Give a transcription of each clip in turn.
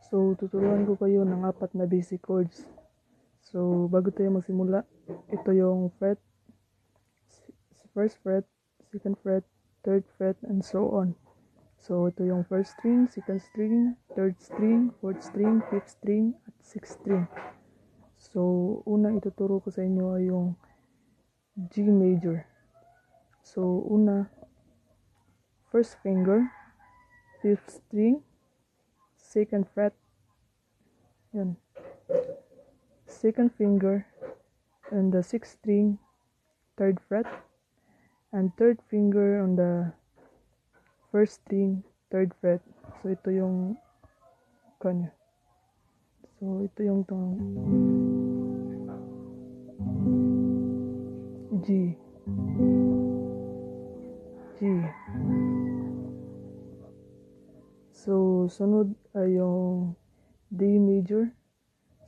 So, tuturuan ko kayo ng 4 na basic chords. So, bago tayo magsimula, ito yung fret, first fret, second fret, third fret, and so on. So, ito yung first string, second string, third string, fourth string, fifth string, at sixth string. So, unang ituturo ko sa inyo ay yung G major. So, first finger, fifth string, second fret, yun. Second finger, on the sixth string, third fret, and third finger on the first string, third fret. So, ito yung kanya. So, ito yung tong G. G. So, sunod ay yung D major.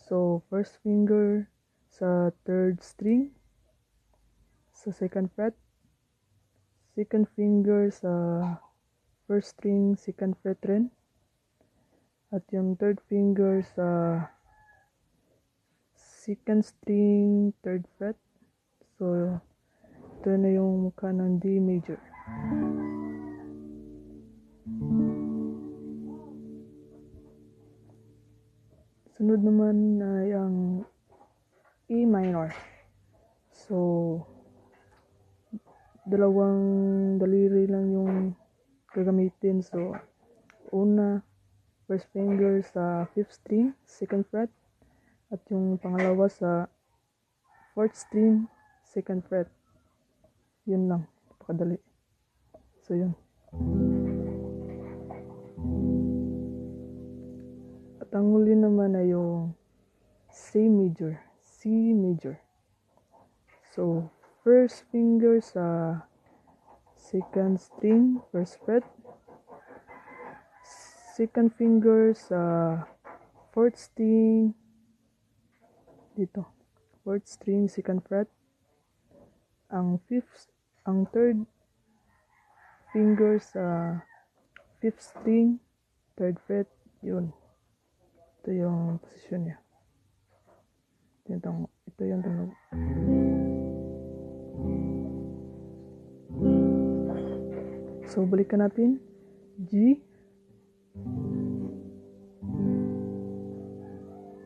So, first finger sa third string, sa second fret, second finger sa first string, second fret rin, at yung third finger sa second string, third fret. So, ito na yung mukha ng D major. Sunod naman ay ang E minor. So, dalawang daliri lang yung gagamitin. So, first finger sa fifth string, second fret, at yung pangalawa sa fourth string, second fret. Yun lang, napakadali. So, yun. At ang huli naman ay yung C major. C major. So, first finger sa second string, first fret, second finger sa fourth string, dito, fourth string, second fret, ang third finger sa fifth string, third fret, yun. Ito yung posisyon niya. Ito yung tunog. So, balikan natin. G,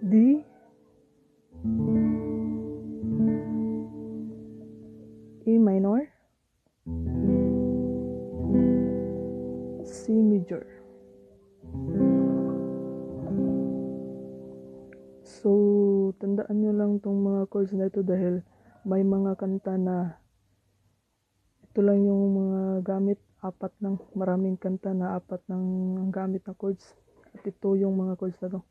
D, E minor, C major. So, tandaan nyo lang tong mga chords na ito dahil may mga kanta na ito lang yung mga gamit, maraming kanta na 4 ng gamit na chords. At ito yung mga chords na to.